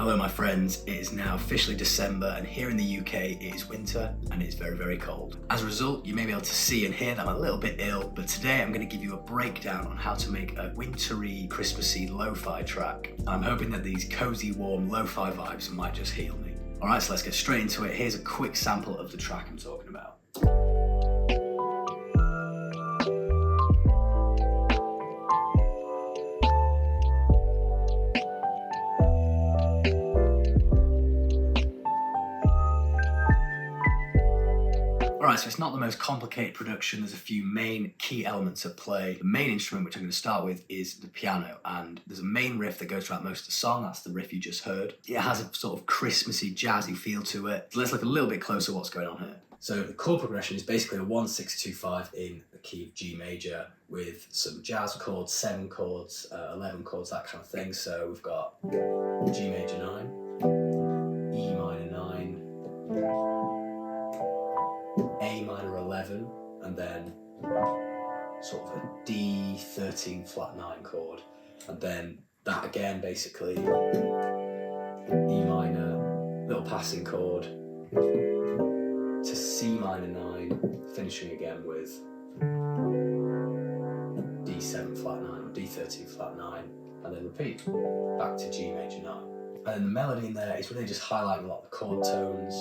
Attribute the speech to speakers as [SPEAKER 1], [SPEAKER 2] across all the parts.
[SPEAKER 1] Hello my friends, it is now officially December and here in the UK it is winter and it's very, very cold. As a result, you may be able to see and hear that I'm a little bit ill, but today I'm going to give you a breakdown on how to make a wintry, Christmassy lo-fi track. And I'm hoping that these cozy, warm lo-fi vibes might just heal me. Alright, so let's get straight into it. Here's a quick sample of the track I'm talking about. Alright, so it's not the most complicated production. There's a few main key elements at play. The main instrument, which I'm going to start with, is the piano, and there's a main riff that goes throughout most of the song. That's the riff you just heard. It has a sort of Christmassy, jazzy feel to it. So let's look a little bit closer at what's going on here. So the chord progression is basically a 1-6-2-5 in the key of G major with some jazz chords, 7 chords, 11 chords, that kind of thing. So we've got G major 9, E minor 9, A minor 11, and then sort of a D13 flat 9 chord, and then that again basically E minor, little passing chord to C minor 9, finishing again with D7 flat 9 or D13 flat 9, and then repeat back to G major 9. And then the melody in there is really just highlighting a lot of the chord tones.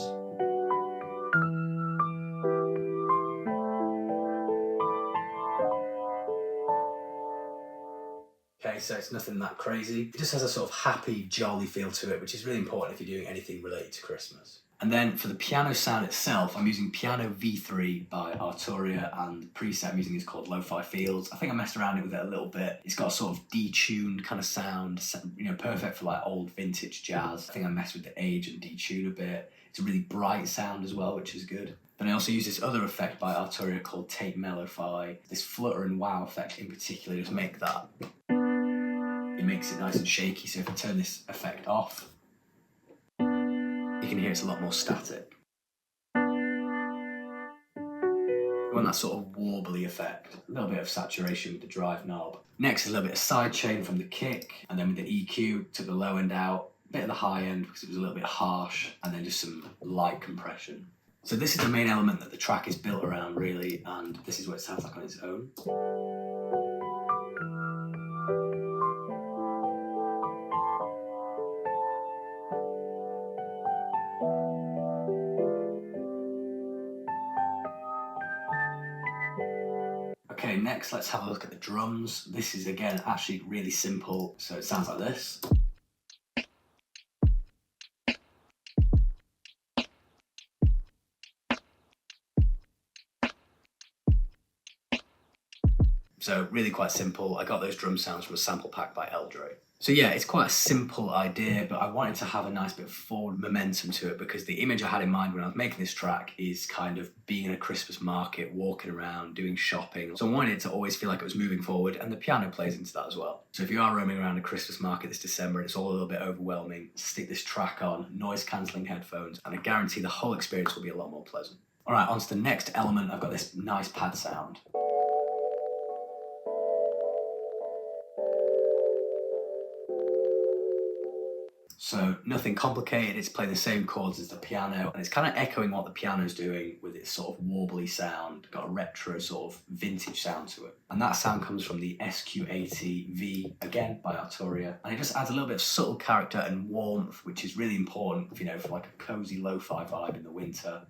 [SPEAKER 1] Okay, so it's nothing that crazy. It just has a sort of happy, jolly feel to it, which is really important if you're doing anything related to Christmas. And then for the piano sound itself, I'm using Piano V3 by Arturia, and the preset I'm using is called Lo-Fi Fields. I think I messed around with it a little bit. It's got a sort of detuned kind of sound, you know, perfect for like old vintage jazz. I think I messed with the age and detune a bit. It's a really bright sound as well, which is good. Then I also use this other effect by Arturia called Tape Mello-Fi. This flutter and wow effect in particular just make that. It makes it nice and shaky, so if I turn this effect off, you can hear it's a lot more static. I want that sort of warbly effect, a little bit of saturation with the drive knob. Next is a little bit of sidechain from the kick, and then with the EQ, took the low end out, a bit of the high end because it was a little bit harsh, and then just some light compression. So this is the main element that the track is built around really, and this is what it sounds like on its own. Okay, next let's have a look at the drums. This is again actually really simple, so it sounds like this. So really quite simple. I got those drum sounds from a sample pack by Eldre. So yeah, it's quite a simple idea, but I wanted to have a nice bit of forward momentum to it because the image I had in mind when I was making this track is kind of being in a Christmas market, walking around, doing shopping. So I wanted it to always feel like it was moving forward, and the piano plays into that as well. So if you are roaming around a Christmas market this December and it's all a little bit overwhelming, stick this track on, noise cancelling headphones, and I guarantee the whole experience will be a lot more pleasant. All right, on to the next element. I've got this nice pad sound. So nothing complicated, it's playing the same chords as the piano, and it's kind of echoing what the piano's doing with its sort of warbly sound, got a retro sort of vintage sound to it. And that sound comes from the SQ80V, again by Arturia, and it just adds a little bit of subtle character and warmth, which is really important, you know, for like a cozy lo-fi vibe in the winter.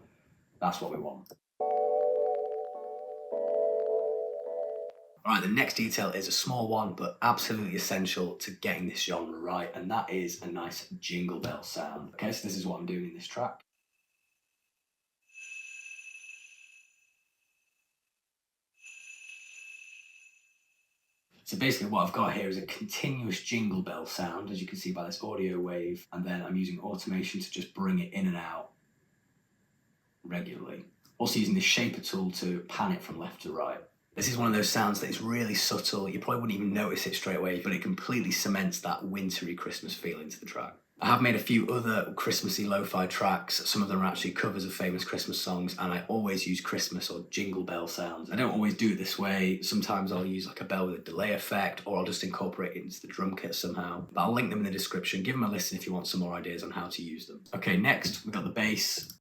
[SPEAKER 1] That's what we want. Alright, the next detail is a small one, but absolutely essential to getting this genre right, and that is a nice jingle bell sound. Okay, so this is what I'm doing in this track. So basically what I've got here is a continuous jingle bell sound, as you can see by this audio wave, and then I'm using automation to just bring it in and out regularly. Also using the shaper tool to pan it from left to right. This is one of those sounds that is really subtle. You probably wouldn't even notice it straight away, but it completely cements that wintry Christmas feel into the track. I have made a few other Christmassy lo-fi tracks. Some of them are actually covers of famous Christmas songs, and I always use Christmas or jingle bell sounds. I don't always do it this way. Sometimes I'll use like a bell with a delay effect, or I'll just incorporate it into the drum kit somehow. But I'll link them in the description. Give them a listen if you want some more ideas on how to use them. Okay, next we've got the bass.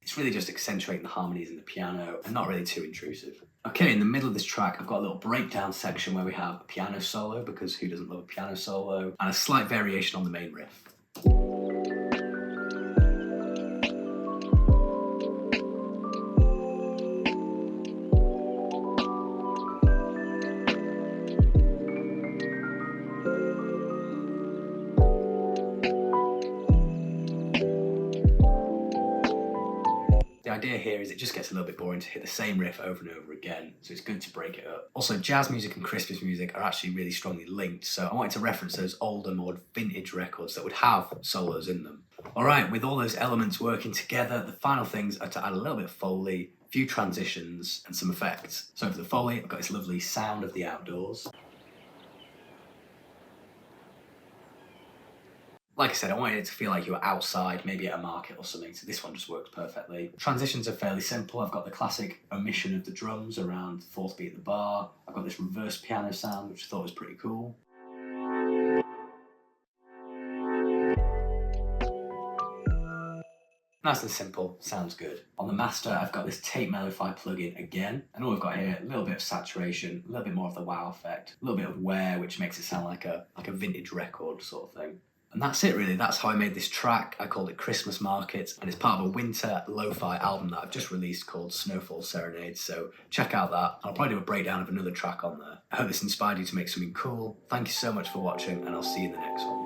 [SPEAKER 1] It's really just accentuating the harmonies in the piano and not really too intrusive. Okay, in the middle of this track, I've got a little breakdown section where we have a piano solo, because who doesn't love a piano solo, and a slight variation on the main riff. The idea here is it just gets a little bit boring to hit the same riff over and over again, so it's good to break it up. Also, jazz music and Christmas music are actually really strongly linked, so I wanted to reference those older, more vintage records that would have solos in them. Alright, with all those elements working together, the final things are to add a little bit of Foley, a few transitions, and some effects. So for the Foley, I've got this lovely sound of the outdoors. Like I said, I wanted it to feel like you were outside, maybe at a market or something, so this one just works perfectly. Transitions are fairly simple. I've got the classic omission of the drums around the fourth beat of the bar. I've got this reverse piano sound, which I thought was pretty cool. Nice and simple, sounds good. On the master, I've got this Tape Mellify plugin again, and all we've got here, a little bit of saturation, a little bit more of the wow effect, a little bit of wear, which makes it sound like a vintage record sort of thing. And that's it really, that's how I made this track. I called it Christmas Market, and it's part of a winter lo-fi album that I've just released called Snowfall Serenade, so check out that. I'll probably do a breakdown of another track on there. I hope this inspired you to make something cool. Thank you so much for watching, and I'll see you in the next one.